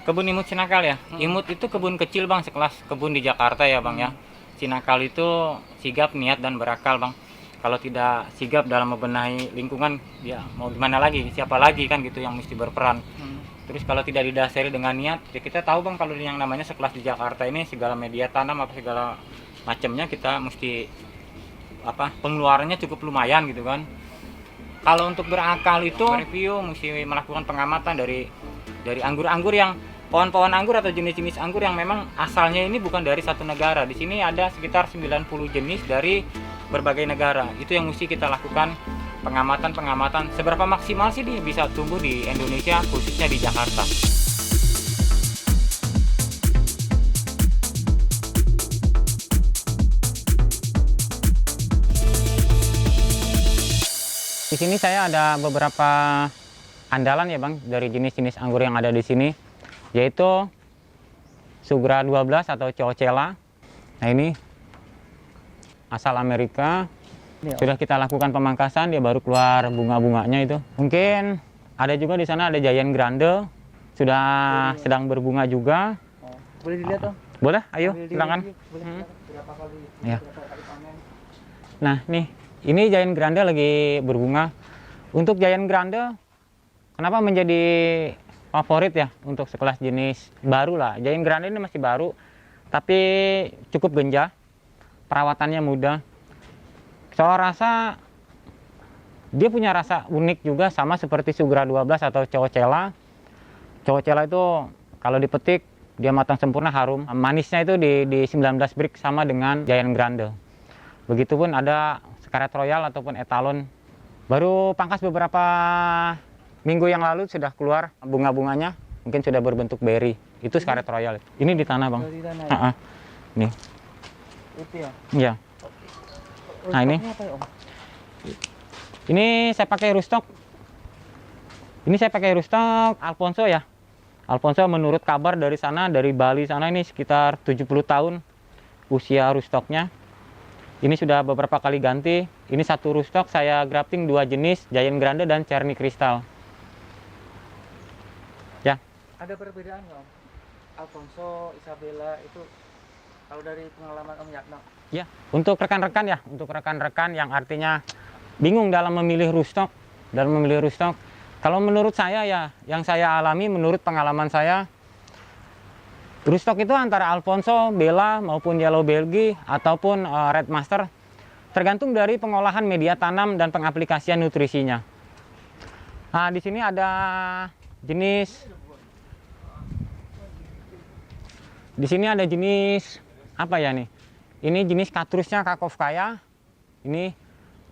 Kebun Imut Sinakal ya. Imut itu kebun kecil bang, sekelas kebun di Jakarta ya bang ya. Sinakal itu sigap, niat dan berakal bang. Kalau tidak sigap dalam membenahi lingkungan, ya mau gimana lagi? Siapa lagi kan gitu yang mesti berperan. Terus kalau tidak didasari dengan niat, ya kita tahu bang kalau yang namanya sekelas di Jakarta ini segala media tanam apa segala macamnya kita mesti apa pengeluarannya cukup lumayan gitu kan. Kalau untuk berakal itu review mesti melakukan pengamatan dari anggur-anggur yang pohon-pohon anggur atau jenis-jenis anggur yang memang asalnya ini bukan dari satu negara. Di sini ada sekitar 90 jenis dari berbagai negara. Itu yang mesti kita lakukan pengamatan seberapa maksimal sih dia bisa tumbuh di Indonesia khususnya di Jakarta. Di sini saya ada beberapa andalan ya bang dari jenis-jenis anggur yang ada di sini, yaitu Sugra 12 atau Coachella. Nah ini asal Amerika. Sudah kita lakukan pemangkasan, dia baru keluar bunga-bunganya itu. Mungkin ada juga di sana ada Giant Grande, sudah sedang berbunga juga. Boleh dilihat Om? Boleh, ayo silakan. Berapa kali, Ya. berapa kali panen? Nah nih, ini Giant Grande lagi berbunga. Untuk Giant Grande, kenapa menjadi favorit ya untuk sekelas jenis baru lah. Giant Grande ini masih baru, tapi cukup genjah, perawatannya mudah. Soal rasa, dia punya rasa unik juga sama seperti Sugra 12 atau Coachella. Coachella itu kalau dipetik dia matang sempurna harum. Manisnya itu di 19 break sama dengan Giant Grande. Begitupun ada Scarlet Royal ataupun Etalon. Baru pangkas beberapa minggu yang lalu sudah keluar bunga-bunganya. Mungkin sudah berbentuk berry. Itu Scarlet Royal. Ini di tanah bang. Di tanah ya? Nih. Itu ya? Iya. Nah, ini. Rustoknya apa ya Om? Ini saya pakai Roosstock. Ini saya pakai Roosstock Alfonso ya. Alfonso menurut kabar dari sana, dari Bali sana ini sekitar 70 tahun usia Roosstocknya. Ini sudah beberapa kali ganti. Ini satu Roosstock saya grafting dua jenis, Giant Grande dan Cherry Crystal. Ya. Ada perbedaan nggak Om? Alfonso, Isabella itu kalau dari pengalaman Om Yatno? Ya, untuk rekan-rekan yang artinya bingung dalam memilih Roosstock, kalau menurut saya ya, yang saya alami menurut pengalaman saya, Roosstock itu antara Alfonso, Bella maupun Yellow Belgian ataupun Red Master, tergantung dari pengolahan media tanam dan pengaplikasian nutrisinya. Nah, di sini ada jenis apa ya nih? Ini jenis Katrusnya Kakovkaya. Ini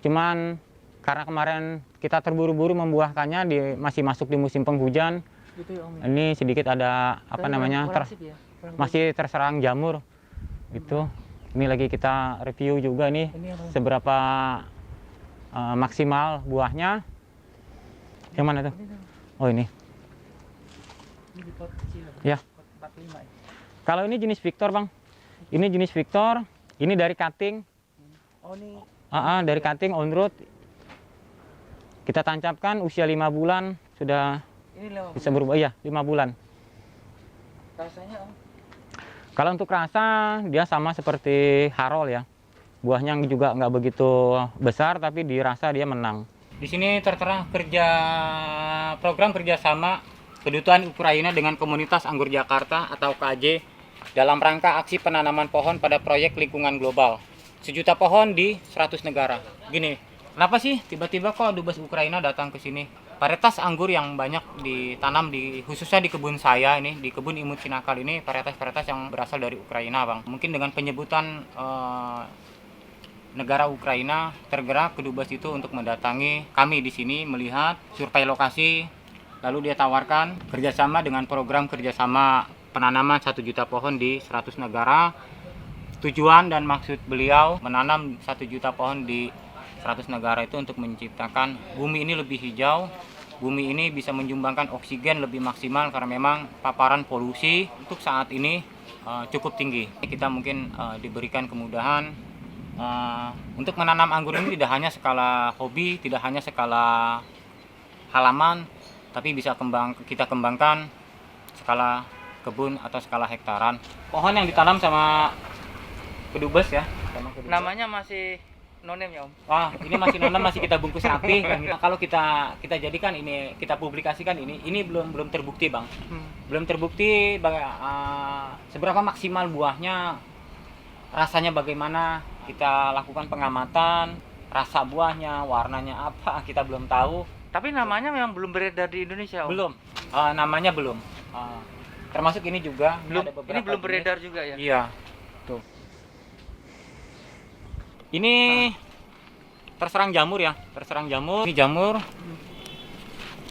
cuman karena kemarin kita terburu-buru membuahkannya, masih masuk di musim penghujan. Gitu ya Om? Ini sedikit ada apa namanya? Ya? Masih terserang jamur. Gitu. Ini lagi kita review juga nih seberapa maksimal buahnya. Yang mana tuh? Oh ini. Ini di pot kecil Ya. Pot 45 ya? Kalau ini jenis Victor bang. Ini jenis Victor. Ini dari cutting. Oh ini Dari cutting on road. Kita tancapkan usia 5 bulan sudah ini lewat bisa berubah. Iya, 5 bulan. rasanya Om? Kalau untuk rasa dia sama seperti Harol ya. Buahnya juga nggak begitu besar tapi dirasa dia menang. Di sini tertera program kerjasama Kedutaan Ukraina dengan Komunitas Anggur Jakarta atau KJ dalam rangka aksi penanaman pohon pada proyek lingkungan global. 1 juta pohon di 100 negara. Gini, kenapa sih tiba-tiba kok Dubes Ukraina datang ke sini? Varietas anggur yang banyak ditanam khususnya di kebun saya ini, di kebun Imut Sinakal ini, varietas yang berasal dari Ukraina, Bang. Mungkin dengan penyebutan negara Ukraina, tergerak kedubes itu untuk mendatangi kami di sini melihat survei lokasi, lalu dia tawarkan kerjasama dengan program kerjasama penanaman 1 juta pohon di 100 negara. Tujuan dan maksud beliau menanam 1 juta pohon di 100 negara itu untuk menciptakan bumi ini lebih hijau. Bumi ini bisa menyumbangkan oksigen lebih maksimal karena memang paparan polusi untuk saat ini cukup tinggi. Kita mungkin diberikan kemudahan untuk menanam anggur ini tidak hanya skala hobi, tidak hanya skala halaman, tapi bisa kita kembangkan skala kebun atau skala hektaran. Pohon yang ditanam sama kedubes ya, sama kedubes. Namanya masih nonem ya Om? Wah, ini masih nonem, masih kita bungkus rapi. Nah, kalau kita jadikan ini, kita publikasikan ini belum terbukti bang. Belum terbukti seberapa maksimal buahnya, rasanya bagaimana. Kita lakukan pengamatan, rasa buahnya, warnanya apa, kita belum tahu. Tapi namanya memang belum beredar di Indonesia Om? Belum, namanya belum. Termasuk ini juga. Belum, ada beberapa ini belum jenis. beredar juga ya? Iya, tuh. Ini terserang jamur ya, terserang jamur. Ini jamur.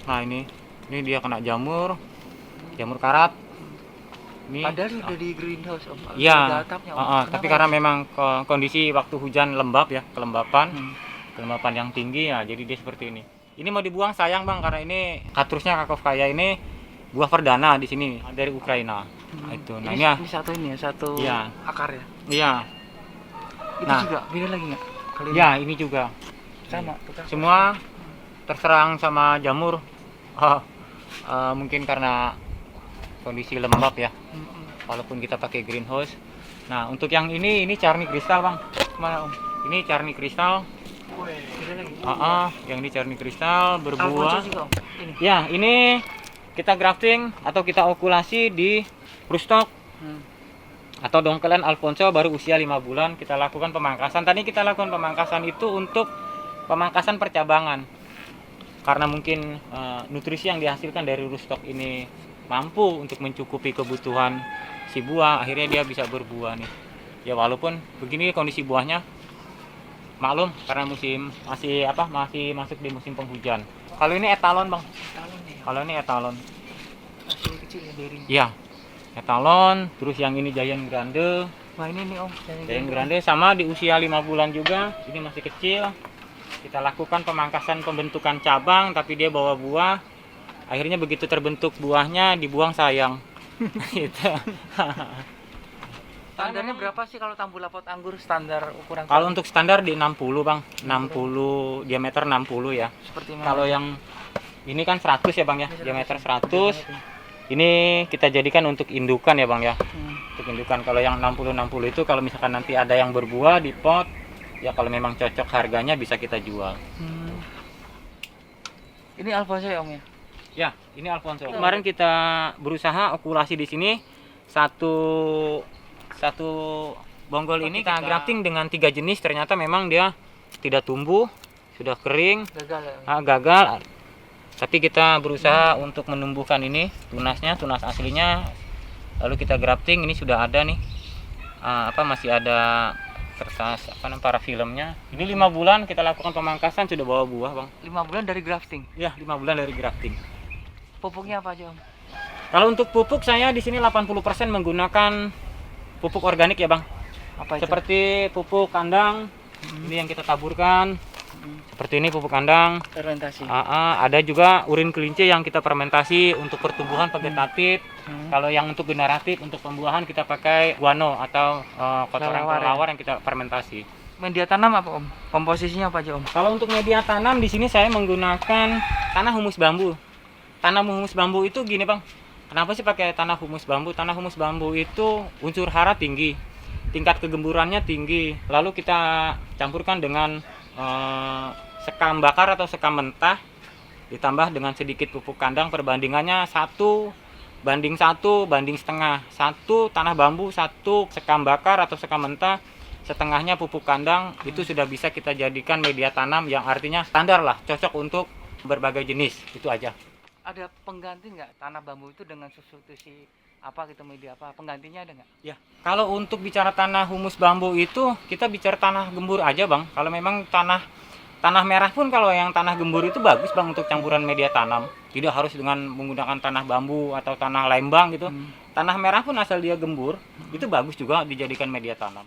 Nah ini dia kena jamur karat. Ini. Padahal udah di greenhouse Om. Iya. Ada atapnya, Om. Tapi Kenapa karena memang kondisi waktu hujan lembab ya, kelembapan yang tinggi ya, jadi dia seperti ini. Ini mau dibuang sayang bang, karena ini Catrusnya Kakovskaya ini buah perdana di sini dari Ukraina. Itu. Nah ini satu ini ya, satu Iya. akar ya. Iya. Itu Nah. juga beda lagi nggak? Kali ini? Ya ini juga. Sama. Tukar. Semua terserang sama jamur. Mungkin karena kondisi lembab ya, walaupun kita pakai greenhouse. Nah untuk yang ini carni kristal bang. Mana Om? Ini carni kristal. Beda lagi. Yang ini carni kristal Alfonso berbuah. juga Om. Ini. Ya ini kita grafting atau kita okulasi di rootstock atau dongkelan Alfonso baru usia 5 bulan. Kita lakukan pemangkasan. Tadi kita lakukan pemangkasan itu untuk pemangkasan percabangan, karena mungkin nutrisi yang dihasilkan dari rootstock ini mampu untuk mencukupi kebutuhan si buah. Akhirnya dia bisa berbuah nih ya, walaupun begini kondisi buahnya, maklum karena masih masuk di musim penghujan. Kalau ini etalon bang, Talon nih. kalau ini etalon Masih kecil ya dari. iya etalon. Terus yang ini Giant Grande. Wah ini nih Om. Giant Grande sama di usia 5 bulan juga, ini masih kecil. Kita lakukan pemangkasan pembentukan cabang, tapi dia bawa buah. Akhirnya begitu terbentuk buahnya dibuang sayang. Gitu. Standarnya berapa sih kalau tambula pot anggur standar ukuran? Kalau untuk standar di 60 bang, 60 diameter 60 ya. seperti mana? Kalau yang ini kan 100 ya bang ya, diameter 100. Ini kita jadikan untuk indukan ya bang ya. Untuk indukan. Kalau yang 60 itu kalau misalkan nanti ada yang berbuah di pot, ya kalau memang cocok harganya bisa kita jual. Ini Alfonso ya Om ya? Ya, ini Alfonso. Kemarin kita berusaha okulasi di sini satu bonggol ini kita grafting dengan 3 jenis, ternyata memang dia tidak tumbuh, sudah kering, Gagal ya? gagal. Tapi kita berusaha untuk menumbuhkan ini tunas aslinya. Lalu kita grafting, ini sudah ada nih. Masih ada kertas parafilmnya. Ini 5 bulan kita lakukan pemangkasan sudah bawa buah, Bang. 5 bulan dari grafting. Ya, 5 bulan dari grafting. Pupuknya apa aja Om? Kalau untuk pupuk saya di sini 80% menggunakan pupuk organik ya, Bang. Apa itu? Seperti pupuk kandang. Ini yang kita taburkan. Seperti ini pupuk kandang. Fermentasi. Ada juga urin kelinci yang kita fermentasi untuk pertumbuhan vegetatif. Kalau yang untuk generatif, untuk pembuahan kita pakai guano atau kotoran kelelawar yang kita fermentasi. Media tanam apa Om? Komposisinya apa aja Om? Kalau untuk media tanam di sini saya menggunakan tanah humus bambu. Tanah humus bambu itu gini Bang. Kenapa sih pakai tanah humus bambu? Tanah humus bambu itu unsur hara tinggi, tingkat kegemburannya tinggi. Lalu kita campurkan dengan sekam bakar atau sekam mentah, ditambah dengan sedikit pupuk kandang. Perbandingannya 1 banding 1 banding setengah. 1 tanah bambu, 1 sekam bakar atau sekam mentah, setengahnya pupuk kandang. Itu sudah bisa kita jadikan media tanam yang artinya standar lah, cocok untuk berbagai jenis. Itu aja. Ada pengganti nggak tanah bambu itu dengan substitusi apa gitu, media apa? Penggantinya ada nggak? Ya, kalau untuk bicara tanah humus bambu itu kita bicara tanah gembur aja Bang. Kalau memang tanah merah pun, kalau yang tanah gembur itu bagus Bang untuk campuran media tanam. Tidak harus dengan menggunakan tanah bambu atau tanah lembang gitu. Tanah merah pun asal dia gembur itu bagus juga dijadikan media tanam.